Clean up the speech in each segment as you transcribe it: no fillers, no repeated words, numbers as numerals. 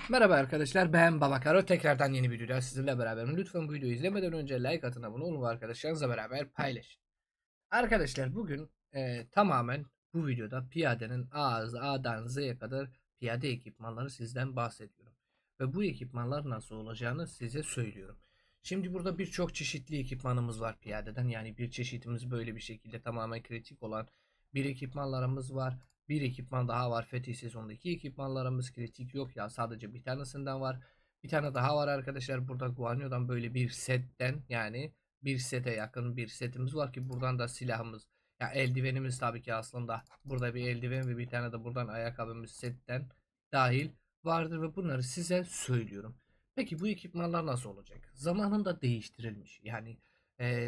Merhaba arkadaşlar, ben Babakaro. Tekrardan yeni bir videoda sizinle beraberim. Lütfen bu videoyu izlemeden önce like atın, abone olun ve arkadaşlarınızla beraber paylaşın. Arkadaşlar bugün tamamen bu videoda piyadenin A'dan Z'ye kadar piyade ekipmanları sizden bahsediyorum. Ve bu ekipmanlar nasıl olacağını size söylüyorum. Şimdi burada birçok çeşitli ekipmanımız var piyadeden. Yani bir çeşitimiz böyle bir şekilde tamamen kritik olan bir ekipmanlarımız var. Bir ekipman daha var. Fetih sezondaki ekipmanlarımız kritik yok ya, sadece bir tanesinden var. Bir tane daha var arkadaşlar. Burada Guanyo'dan böyle bir setten, yani bir sete yakın bir setimiz var ki buradan da silahımız, ya eldivenimiz tabii ki aslında burada bir eldiven ve bir tane de buradan ayakkabımız setten dahil vardır ve bunları size söylüyorum. Peki bu ekipmanlar nasıl olacak? Zamanında değiştirilmiş. Yani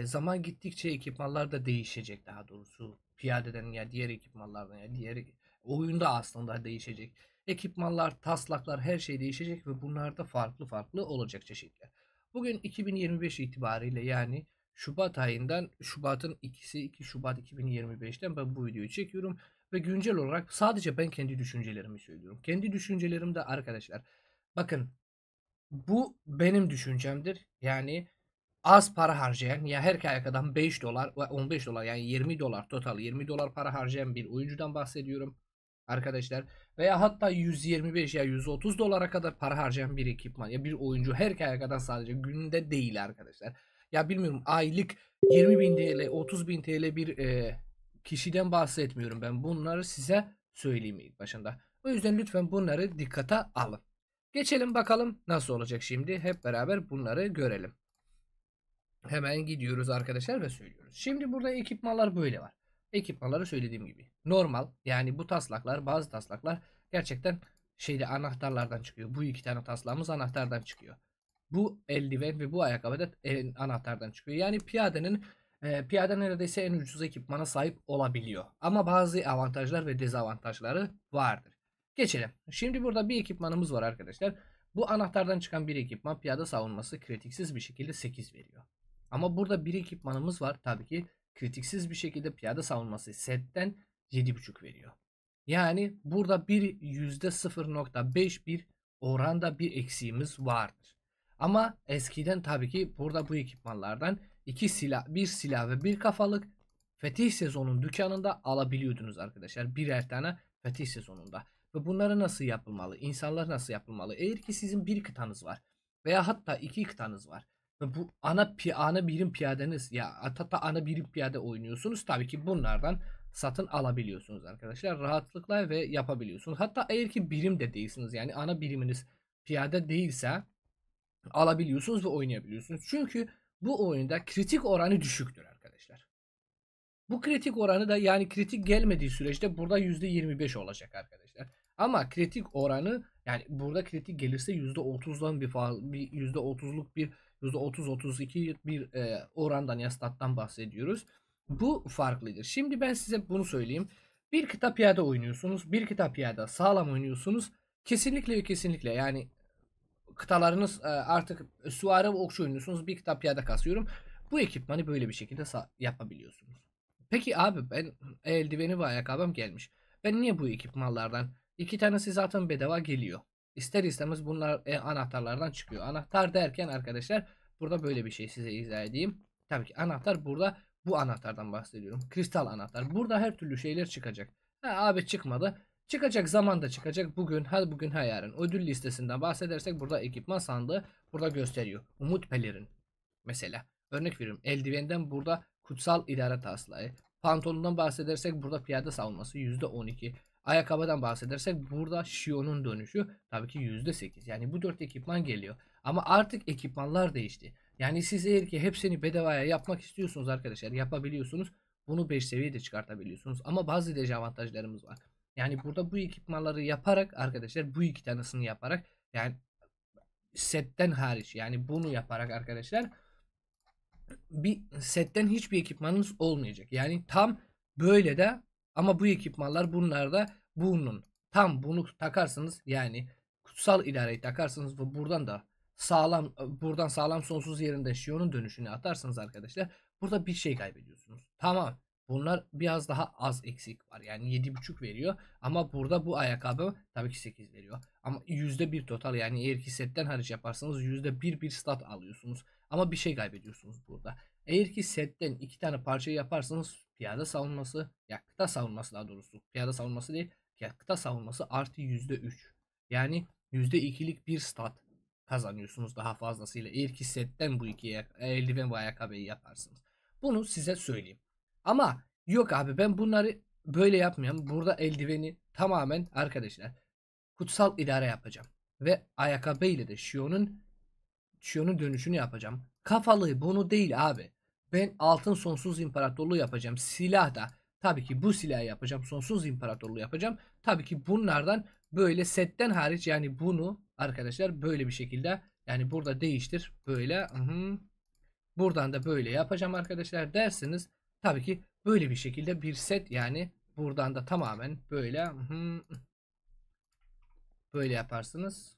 zaman gittikçe ekipmanlar da değişecek, daha doğrusu piyadeden ya diğer ekipmanlardan ya diğer oyunda aslında değişecek. Ekipmanlar, taslaklar, her şey değişecek ve bunlar da farklı farklı olacak çeşitler. Bugün 2025 itibariyle, yani Şubat ayından, Şubat'ın 2 Şubat 2025'ten ben bu videoyu çekiyorum ve güncel olarak sadece ben kendi düşüncelerimi söylüyorum. Kendi düşüncelerimde arkadaşlar, bakın, bu benim düşüncemdir. Yani az para harcayan, ya her kayadan 5 dolar ve 15 dolar, yani 20 dolar, total 20 dolar para harcayan bir oyuncudan bahsediyorum arkadaşlar. Veya hatta 125 ya 130 dolara kadar para harcayan bir ekipman ya bir oyuncu, her kayadan, sadece günde değil arkadaşlar. Ya bilmiyorum, aylık 20.000 TL 30.000 TL bir kişiden bahsetmiyorum, ben bunları size söyleyeyim ilk başında. O yüzden lütfen bunları dikkate alın. Geçelim bakalım nasıl olacak şimdi. Hep beraber bunları görelim. Hemen gidiyoruz arkadaşlar ve söylüyoruz. Şimdi burada ekipmanlar böyle var. Ekipmanları söylediğim gibi normal, yani bu taslaklar, bazı taslaklar gerçekten anahtarlardan çıkıyor. Bu iki tane taslağımız anahtardan çıkıyor. Bu eldiven ve bu ayakkabı da anahtardan çıkıyor. Yani piyade neredeyse en ucuz ekipmana sahip olabiliyor. Ama bazı avantajlar ve dezavantajları vardır. Geçelim. Şimdi burada bir ekipmanımız var arkadaşlar. Bu anahtardan çıkan bir ekipman piyade savunması kritiksiz bir şekilde 8 veriyor. Ama burada bir ekipmanımız var. Tabii ki kritiksiz bir şekilde piyade savunması setten 7,5 veriyor. Yani burada bir %0,5 bir oranda bir eksiğimiz vardır. Ama eskiden tabii ki burada bu ekipmanlardan iki silah, bir silah ve bir kafalık Fetih sezonun dükkanında alabiliyordunuz arkadaşlar. Birer tane Fetih sezonunda. Ve bunları nasıl yapılmalı? İnsanlar nasıl yapılmalı? Eğer ki sizin bir kıtanız var veya hatta iki kıtanız var ve bu ana birim piyadeniz, ya hatta ana birim piyade oynuyorsunuz, tabii ki bunlardan satın alabiliyorsunuz arkadaşlar. Rahatlıkla ve yapabiliyorsunuz. Hatta eğer ki birim de değilsiniz, yani ana biriminiz piyade değilse alabiliyorsunuz ve oynayabiliyorsunuz. Çünkü bu oyunda kritik oranı düşüktür arkadaşlar. Bu kritik oranı da, yani kritik gelmediği süreçte burada %25 olacak arkadaşlar. Ama kritik oranı, yani burada kritik gelirse %30'dan bir %30'luk bir %30-32 bir orandan ya stat'tan bahsediyoruz. Bu farklıdır. Şimdi ben size bunu söyleyeyim. Bir kıta piyade oynuyorsunuz. Bir kıta piyade sağlam oynuyorsunuz. Kesinlikle ve kesinlikle, yani kıtalarınız artık süvari ve okçu oynuyorsunuz. Bir kıta piyade kasıyorum. Bu ekipmanı böyle bir şekilde yapabiliyorsunuz. Peki abi, ben eldiveni ve ayakkabım gelmiş. Ben niye bu ekipmanlardan? İki tanesi zaten bedava geliyor. İster istemez bunlar anahtarlardan çıkıyor. Anahtar derken arkadaşlar, burada böyle bir şey size izah edeyim. Tabii ki anahtar, burada bu anahtardan bahsediyorum. Kristal anahtar. Burada her türlü şeyler çıkacak. Ha, abi çıkmadı. Çıkacak, zamanda çıkacak. Bugün ha yarın. Ödül listesinden bahsedersek burada ekipman sandığı burada gösteriyor. Umut pelerin mesela. Örnek veriyorum. Eldivenden burada kutsal idare taslağı. Pantolondan bahsedersek burada piyade savunması %12. Ayakkabıdan bahsedersek burada Shion'un dönüşü tabii ki %8. Yani bu 4 ekipman geliyor. Ama artık ekipmanlar değişti. Yani siz eğer ki hepsini bedavaya yapmak istiyorsunuz arkadaşlar, yapabiliyorsunuz. Bunu 5 seviyede çıkartabiliyorsunuz. Ama bazı dezavantajlarımız var. Yani burada bu ekipmanları yaparak arkadaşlar, bu iki tanesini yaparak, yani setten hariç, yani bunu yaparak arkadaşlar, bir setten hiçbir ekipmanınız olmayacak. Yani tam böyle de, ama bu ekipmanlar, bunlar da bunun tam bunu takarsınız, yani kutsal idareyi takarsınız ve buradan sağlam sonsuz yerinde Shion'un dönüşünü atarsınız arkadaşlar. Burada bir şey kaybediyorsunuz. Tamam. Bunlar biraz daha az eksik var. Yani 7,5 veriyor. Ama burada bu ayakkabı tabii ki 8 veriyor. Ama %1 total, yani eğer ki setten hariç yaparsanız %1 bir stat alıyorsunuz. Ama bir şey kaybediyorsunuz burada. Eğer ki setten 2 tane parça yaparsanız piyade savunması, ya kıta savunması daha doğrusu. Piyade savunması değil. Ya kıta savunması artı %3. Yani %2'lik bir stat kazanıyorsunuz daha fazlasıyla. Eğer ki setten bu iki eldiven ve ayakkabıyı yaparsınız. Bunu size söyleyeyim. Ama yok abi, ben bunları böyle yapmayayım. Burada eldiveni tamamen arkadaşlar kutsal idare yapacağım. Ve ayakkabı ile de Shion'un dönüşünü yapacağım. Kafalı bunu değil abi. Ben altın sonsuz imparatorluğu yapacağım. Silah da tabii ki bu silahı yapacağım. Sonsuz imparatorluğu yapacağım. Tabii ki bunlardan böyle setten hariç, yani bunu arkadaşlar böyle bir şekilde, yani burada değiştir böyle. Buradan da böyle yapacağım arkadaşlar dersiniz. Tabii ki böyle bir şekilde bir set, yani buradan da tamamen böyle böyle yaparsınız.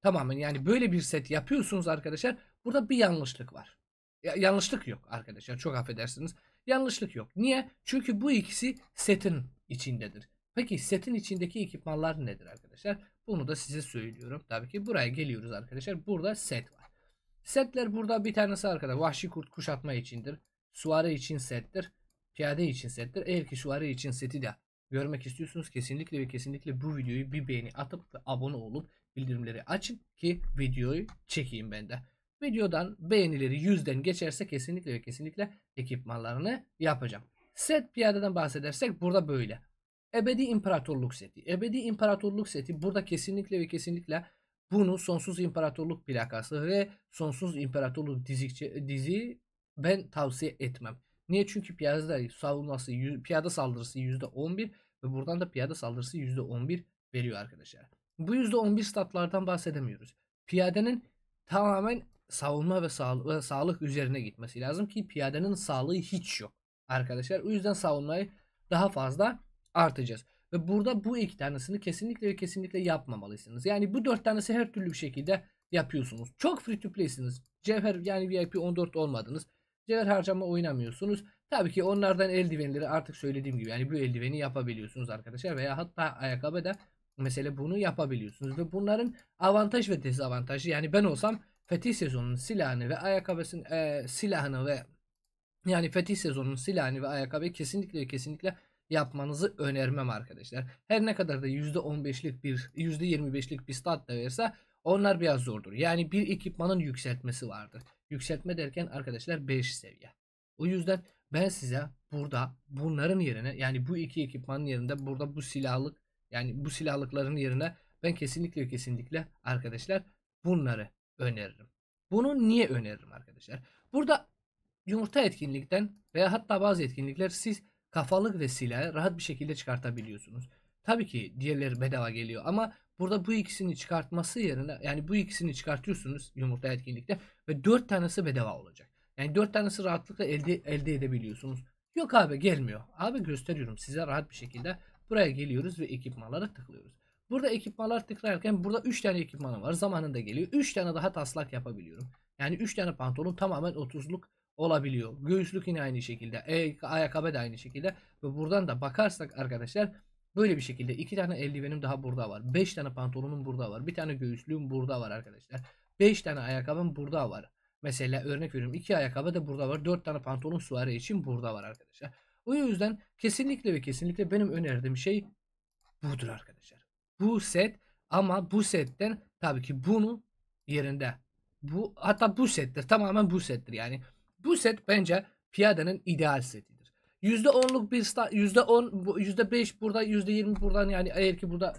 Tamamen yani böyle bir set yapıyorsunuz arkadaşlar. Burada bir yanlışlık var. Yanlışlık yok arkadaşlar. Çok affedersiniz. Yanlışlık yok. Niye? Çünkü bu ikisi setin içindedir. Peki setin içindeki ekipmanlar nedir arkadaşlar? Bunu da size söylüyorum. Tabii ki buraya geliyoruz arkadaşlar. Burada set var. Setler burada bir tanesi arkadaşlar vahşi kurt kuşatma içindir. Süvari için settir. Piyade için settir. Eğer ki süvari için seti de görmek istiyorsunuz, kesinlikle ve kesinlikle bu videoyu bir beğeni atıp ve abone olup bildirimleri açın ki videoyu çekeyim ben de. Videodan beğenileri 100'den geçerse kesinlikle ve kesinlikle ekipmanlarını yapacağım. Set piyadeden bahsedersek burada böyle. Ebedi İmparatorluk seti. Ebedi İmparatorluk seti burada kesinlikle ve kesinlikle bunu Sonsuz İmparatorluk plakası ve Sonsuz İmparatorluk dizi ben tavsiye etmem. Niye? Çünkü piyade savunması, piyade saldırısı %11 ve buradan da piyade saldırısı %11 veriyor arkadaşlar. Bu %11 statlardan bahsedemiyoruz. Piyadenin tamamen savunma ve sağlık üzerine gitmesi lazım ki piyadenin sağlığı hiç yok arkadaşlar. O yüzden savunmayı daha fazla artacağız. Ve burada bu iki tanesini kesinlikle ve kesinlikle yapmamalısınız. Yani bu 4 tanesi her türlü bir şekilde yapıyorsunuz. Çok free to play'siniz. Cevher yani VIP 14 olmadınız. Cevher harcama oynamıyorsunuz. Tabii ki onlardan eldivenleri artık söylediğim gibi yani bu eldiveni yapabiliyorsunuz arkadaşlar. Veya hatta ayakkabı da mesela bunu yapabiliyorsunuz. Ve bunların avantaj ve dezavantajı, yani ben olsam fetih sezonunun silahını ve ayakkabısının silahını ve yani fetih sezonunun silahını ve ayakkabıyı kesinlikle ve kesinlikle yapmanızı önermem arkadaşlar. Her ne kadar da %15'lik bir %25'lik bir stat da verse onlar biraz zordur. Yani bir ekipmanın yükseltmesi vardır. Yükseltme derken arkadaşlar 5 seviye. O yüzden ben size burada bunların yerine, yani bu iki ekipmanın yerinde burada bu silahlık, yani bu silahlıkların yerine ben kesinlikle ve kesinlikle arkadaşlar bunları öneririm. Bunu niye öneririm arkadaşlar? Burada yumurta etkinlikten veya hatta bazı etkinlikler siz kafalık ve silahı rahat bir şekilde çıkartabiliyorsunuz. Tabii ki diğerleri bedava geliyor ama burada bu ikisini çıkartması yerine, yani bu ikisini çıkartıyorsunuz yumurta etkinlikte ve 4 tanesi bedava olacak. Yani 4 tanesi rahatlıkla elde edebiliyorsunuz. Yok abi gelmiyor. Abi gösteriyorum size rahat bir şekilde. Buraya geliyoruz ve ekipmanlara tıklıyoruz. Burada ekipmanlar tıklarken burada 3 tane ekipmanım var. Zamanında geliyor. 3 tane daha taslak yapabiliyorum. Yani 3 tane pantolon tamamen 30'luk olabiliyor. Göğüslük yine aynı şekilde. Ayakkabı da aynı şekilde. Ve buradan da bakarsak arkadaşlar böyle bir şekilde 2 tane eldivenim daha burada var. 5 tane pantolonum burada var. Bir tane göğüslüğüm burada var arkadaşlar. 5 tane ayakkabım burada var. Mesela örnek veriyorum 2 ayakkabı da burada var. 4 tane pantolon süvari için burada var arkadaşlar. O yüzden kesinlikle ve kesinlikle benim önerdiğim şey budur arkadaşlar. Bu set, ama bu setten tabii ki bunu yerinde. Bu hatta bu settir. Tamamen bu settir. Yani bu set bence piyadenin ideal setidir. %10'luk bir %10 %5 burada %20 buradan, yani eğer ki burada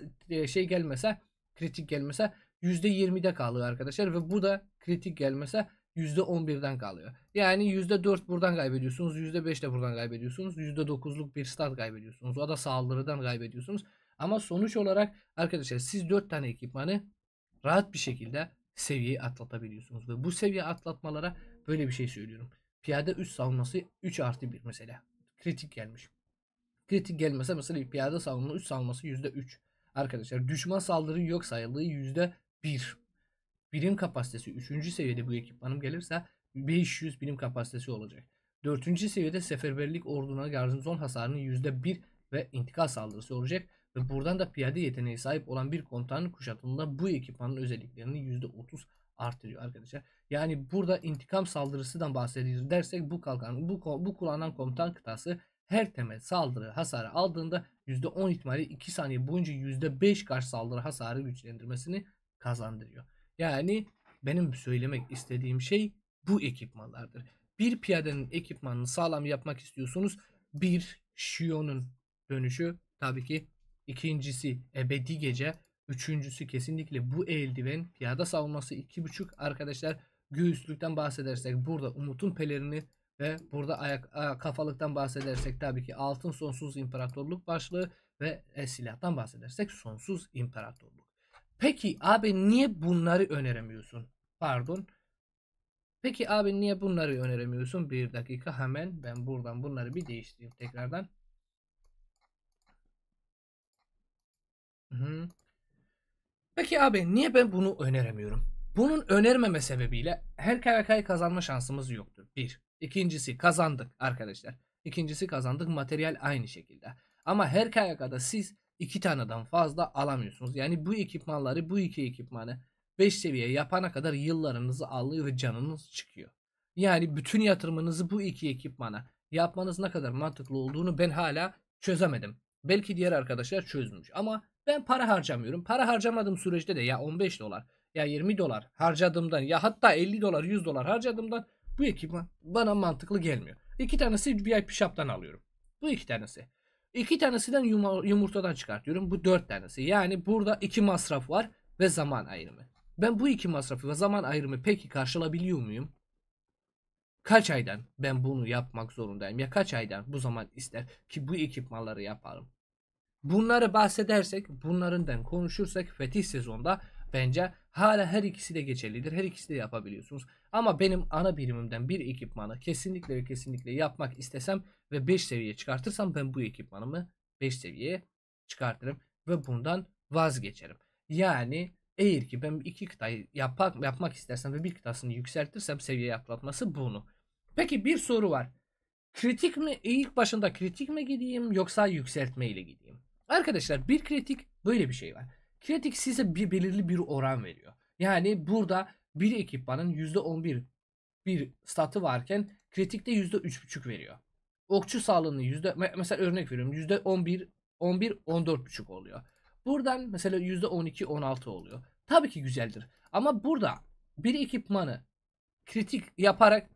şey gelmese, kritik gelmese %20'de kalıyor arkadaşlar ve bu da kritik gelmese %11'den kalıyor. Yani %4 buradan kaybediyorsunuz, %5 de buradan kaybediyorsunuz, %9'luk bir start kaybediyorsunuz. O da saldırıdan kaybediyorsunuz. Ama sonuç olarak arkadaşlar siz 4 tane ekipmanı rahat bir şekilde seviyeyi atlatabiliyorsunuz. Ve bu seviye atlatmalara böyle bir şey söylüyorum. Piyade 3 savunması 3+1 mesela. Kritik gelmiş. Kritik gelmese mesela piyade savunma 3 savunması %3. Arkadaşlar düşman saldırı yok sayıldığı %1. Birim kapasitesi 3. seviyede bu ekipmanım gelirse 500 birim kapasitesi olacak. 4. seviyede seferberlik orduna garnizon hasarının %1 ve intikal saldırısı olacak. Ve buradan da piyade yeteneği sahip olan bir komutanın kuşatımında bu ekipmanın özelliklerini %30 artırıyor arkadaşlar. Yani burada intikam saldırısından bahsediyoruz dersek bu kullanılan komutan kıtası her temel saldırı hasarı aldığında %10 ihtimali 2 saniye boyunca %5 karşı saldırı hasarı güçlendirmesini kazandırıyor. Yani benim söylemek istediğim şey bu ekipmanlardır. Bir piyadenin ekipmanını sağlam yapmak istiyorsunuz. Bir Shion'un dönüşü tabii ki, ikincisi ebedi gece, üçüncüsü kesinlikle bu eldiven, piyada savunması 2.5 arkadaşlar. Göğüslükten bahsedersek burada Umut'un pelerini ve burada kafalıktan bahsedersek tabii ki altın sonsuz imparatorluk başlığı ve silahtan bahsedersek sonsuz imparatorluk. Peki abi niye bunları öneremiyorsun? Pardon. Peki abi niye bunları öneremiyorsun? Bir dakika, hemen ben buradan bunları bir değiştireyim tekrardan. Hı. Peki abi niye ben bunu öneremiyorum? Bunun önermeme sebebiyle her KVK'yı kazanma şansımız yoktur. Bir. İkincisi kazandık arkadaşlar. İkincisi kazandık, materyal aynı şekilde. Ama her KVK'da siz 2 taneden fazla alamıyorsunuz. Yani bu ekipmanları, bu iki ekipmanı 5 seviye yapana kadar yıllarınızı alıyor ve canınız çıkıyor. Yani bütün yatırımınızı bu iki ekipmana yapmanız ne kadar mantıklı olduğunu ben hala çözemedim. Belki diğer arkadaşlar çözmüş ama ben para harcamıyorum. Para harcamadığım süreçte de ya 15 dolar ya 20 dolar harcadığımdan ya hatta 50 dolar 100 dolar harcadığımdan bu ekipman bana mantıklı gelmiyor. 2 tanesi VIP Shop'tan alıyorum. Bu 2 tanesi. 2 tanesinden yumurtadan çıkartıyorum. Bu 4 tanesi. Yani burada 2 masraf var ve zaman ayrımı. Ben bu 2 masrafı ve zaman ayrımı peki karşılayabiliyor muyum? Kaç aydan ben bunu yapmak zorundayım? Ya kaç aydan bu zaman ister ki bu ekipmanları yaparım? Bunları bahsedersek, bunlardan konuşursak fetih sezonda bence hala her ikisi de geçerlidir. Her ikisi de yapabiliyorsunuz. Ama benim ana birimimden bir ekipmanı kesinlikle ve kesinlikle yapmak istesem ve 5 seviyeye çıkartırsam ben bu ekipmanımı 5 seviyeye çıkartırım ve bundan vazgeçerim. Yani eğer ki ben 2 kıtayı yapmak istersem ve bir kıtasını yükseltirsem seviye atlatması bunu. Peki bir soru var. Kritik mi, ilk başında kritik mi gideyim yoksa yükseltme ile gideyim? Arkadaşlar bir kritik böyle bir şey var. Kritik size belirli bir oran veriyor. Yani burada bir ekipmanın %11 bir statı varken kritikte %3.5 veriyor. Okçu sağlığını mesela örnek veriyorum %11 11 14.5 oluyor. Buradan mesela %12 16 oluyor. Tabii ki güzeldir. Ama burada bir ekipmanı kritik yaparak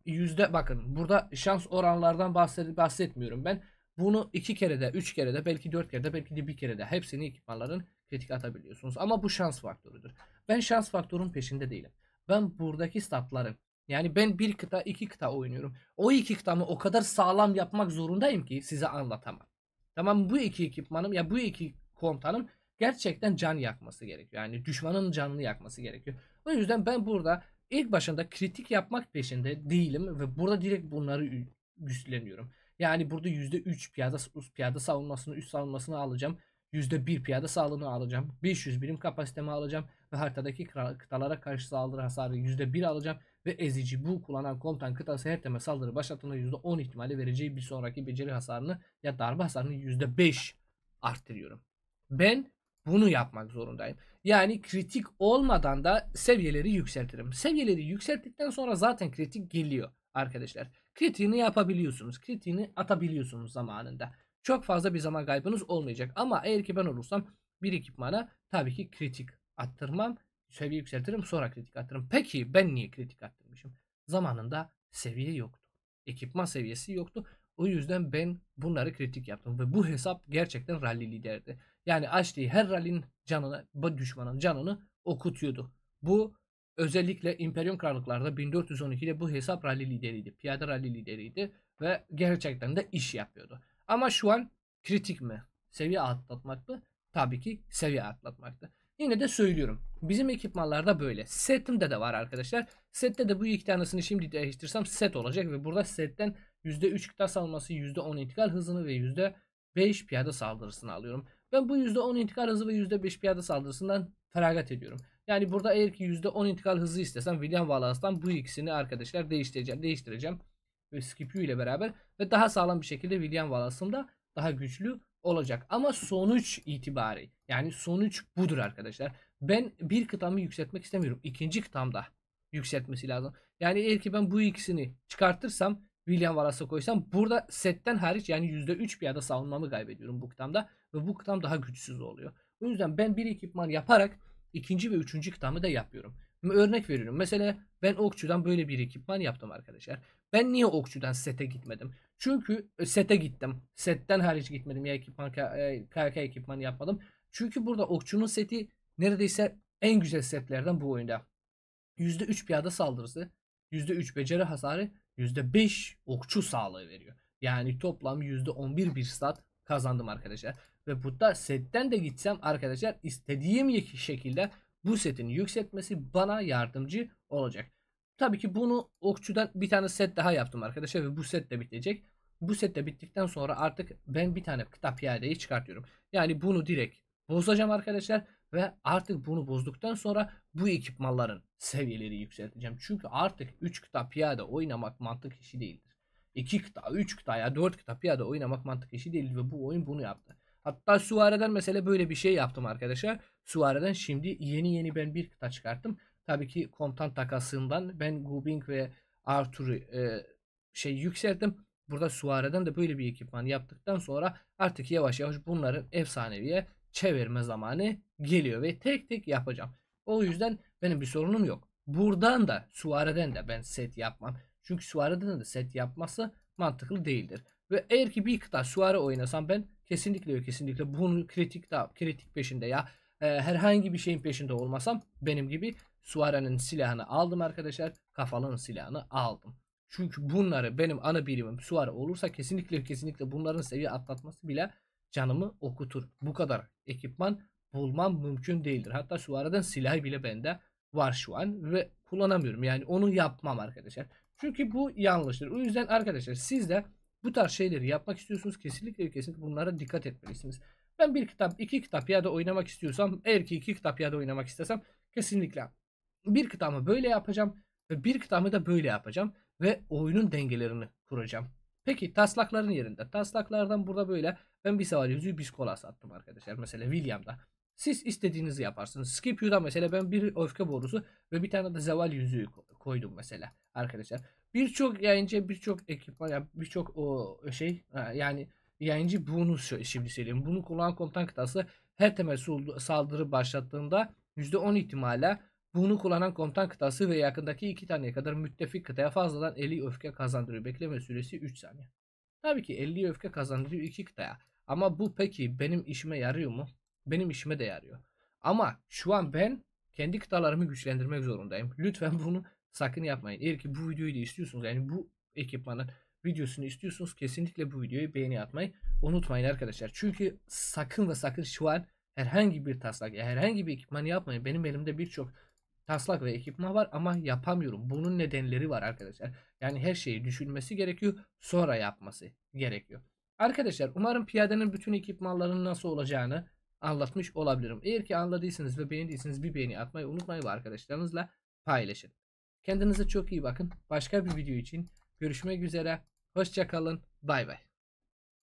bakın burada şans oranlardan bahsetmiyorum ben. Bunu 2 kerede, 3 kerede, belki 4 kerede, belki de 1 kerede hepsini ekipmanların kritik atabiliyorsunuz. Ama bu şans faktörüdür. Ben şans faktörün peşinde değilim. Ben buradaki statların, yani ben bir kıta 2 kıta oynuyorum. O 2 kıtamı o kadar sağlam yapmak zorundayım ki size anlatamam. Tamam, bu iki ekipmanım ya bu iki komutanım gerçekten can yakması gerekiyor. Yani düşmanın canını yakması gerekiyor. O yüzden ben burada İlk başında kritik yapmak peşinde değilim ve burada direkt bunları üstleniyorum. Yani burada %3 piyade savunmasını, üst savunmasını alacağım. %1 piyade sağlığını alacağım. 500 birim kapasitemi alacağım ve haritadaki kıtalara karşı saldırı hasarı %1 alacağım ve ezici bu kullanan komutan kıtası her temel saldırı başlatımında %10 ihtimali vereceği bir sonraki beceri hasarını ya darbe hasarını %5 arttırıyorum. Ben bunu yapmak zorundayım. Yani kritik olmadan da seviyeleri yükseltirim. Seviyeleri yükselttikten sonra zaten kritik geliyor arkadaşlar. Kritiğini yapabiliyorsunuz. Kritiğini atabiliyorsunuz zamanında. Çok fazla bir zaman kaybınız olmayacak. Ama eğer ki ben olursam bir ekipmana tabii ki kritik attırmam. Seviye yükseltirim, sonra kritik attırırım. Peki ben niye kritik attırmışım? Zamanında seviye yoktu. Ekipman seviyesi yoktu. O yüzden ben bunları kritik yaptım. Ve bu hesap gerçekten rally liderdi. Yani açtığı her rally'nin canını, bu düşmanın canını okutuyordu. Bu özellikle İmperiyon Krallıklar'da 1412'de bu hesap rally lideriydi. Piyade rally lideriydi ve gerçekten de iş yapıyordu. Ama şu an kritik mi? Seviye atlatmak mı? Tabii ki seviye atlatmaktı. Yine de söylüyorum. Bizim ekipmanlarda böyle. Setimde de var arkadaşlar. Sette de bu 2 tanesini şimdi değiştirsem set olacak ve burada setten %3 kıta salması, %10 intikal hızını ve %5 piyade saldırısını alıyorum. Ben bu %10 intikal hızı ve %5 piyade saldırısından feragat ediyorum. Yani burada eğer ki %10 intikal hızı istesem William Wallace'tan bu ikisini arkadaşlar değiştireceğim. Ve Scipio ile beraber ve daha sağlam bir şekilde William Wallace'ım da daha güçlü olacak. Ama sonuç itibari, yani sonuç budur arkadaşlar. Ben bir kıtamı yükseltmek istemiyorum. İkinci kıtamda yükseltmesi lazım. Yani eğer ki ben bu ikisini çıkartırsam, William Wallace'a koysam, burada setten hariç yani %3 piyada savunmamı kaybediyorum bu kıtamda. Ve bu kıtam daha güçsüz oluyor. O yüzden ben bir ekipman yaparak ikinci ve üçüncü kıtamı da yapıyorum. Örnek veriyorum. Mesela ben okçudan böyle bir ekipman yaptım arkadaşlar. Ben niye okçudan sete gitmedim? Çünkü sete gittim. Setten hariç gitmedim ya, ekipman KK ekipmanı yapmadım. Çünkü burada okçunun seti neredeyse en güzel setlerden bu oyunda. %3 piyada saldırısı, %3 beceri hasarı, %5 okçu sağlığı veriyor. Yani toplam %11 bir stat kazandım arkadaşlar. Ve burada setten de gitsem arkadaşlar, istediğim şekilde bu setin yükseltmesi bana yardımcı olacak. Tabii ki bunu okçudan bir tane set daha yaptım arkadaşlar ve bu set de bitecek. Bu set de bittikten sonra artık ben bir tane kıta piyadeyi çıkartıyorum. Yani bunu direkt bozacağım arkadaşlar ve artık bunu bozduktan sonra bu ekipmanların seviyeleri yükselteceğim. Çünkü artık 3 kıta piyade oynamak mantık işi değildir. 2 kıta, 3 kıta ya 4 kıta piyade oynamak mantık işi değil ve bu oyun bunu yaptı. Hatta Suare'den mesela böyle bir şey yaptım arkadaşlar. Suare'den şimdi yeni ben bir kıta çıkarttım. Tabii ki komutan takasından ben Gubing ve Arthur'u yükselttim. Burada Suare'den de böyle bir ekipman yaptıktan sonra artık yavaş yavaş bunların efsaneviye çevirme zamanı geliyor ve tek tek yapacağım. O yüzden benim bir sorunum yok. Buradan da Suare'den de ben set yapmam. Çünkü Suare'den de set yapması mantıklı değildir. Ve eğer ki bir kıta Suare oynasam ben kesinlikle bunu kritik peşinde ya herhangi bir şeyin peşinde olmasam, benim gibi Suare'nin silahını aldım arkadaşlar. Kafalının silahını aldım. Çünkü bunları benim ana birimim Suare olursa kesinlikle bunların seviye atlatması bile canımı okutur. Bu kadar ekipman bulmam mümkün değildir. Hatta Suare'den silah bile bende var şu an ve kullanamıyorum. Yani onu yapmam arkadaşlar. Çünkü bu yanlıştır. O yüzden arkadaşlar siz de bu tarz şeyleri yapmak istiyorsunuz. Kesinlikle bunlara dikkat etmelisiniz. Ben bir kitap, iki kitap ya da oynamak istiyorsam, eğer ki iki kitap ya da oynamak istesem kesinlikle bir kitabımı böyle yapacağım ve bir kitabımı da böyle yapacağım ve oyunun dengelerini kuracağım. Peki taslakların yerinde. Taslaklardan burada böyle ben bir seval yüzüğü Biskolas attım arkadaşlar. Mesela William'da. Siz istediğinizi yaparsınız. Scipio'da mesela ben bir öfke borusu ve bir tane de zeval yüzüğü koydum mesela arkadaşlar. Birçok yayıncı, birçok ekipman, yani birçok o şey yani yayıncı bunu şimdi söyleyeyim. Bunu kullanan komutan kıtası her temel saldırı başlattığında %10 ihtimalle bunu kullanan komutan kıtası ve yakındaki 2 taneye kadar müttefik kıtaya fazladan 50 öfke kazandırıyor. Bekleme süresi 3 saniye. Tabii ki 50 öfke kazandırıyor 2 kıtaya. Ama bu peki benim işime yarıyor mu? Benim işime de yarıyor. Ama şu an ben kendi kıtalarımı güçlendirmek zorundayım. Lütfen bunu sakın yapmayın. Eğer ki bu videoyu da istiyorsunuz, yani bu ekipmanın videosunu istiyorsunuz, kesinlikle bu videoyu beğeni atmayı unutmayın arkadaşlar. Çünkü sakın ve sakın şu an herhangi bir taslak ya herhangi bir ekipmanı yapmayın. Benim elimde birçok taslak ve ekipman var ama yapamıyorum. Bunun nedenleri var arkadaşlar. Yani her şeyi düşünmesi gerekiyor, sonra yapması gerekiyor. Arkadaşlar umarım piyadenin bütün ekipmanlarının nasıl olacağını anlatmış olabilirim. Eğer ki anladıysanız ve beğendiyseniz bir beğeni atmayı unutmayın ve arkadaşlarınızla paylaşın. Kendinize çok iyi bakın. Başka bir video için görüşmek üzere. Hoşça kalın. Bay bay.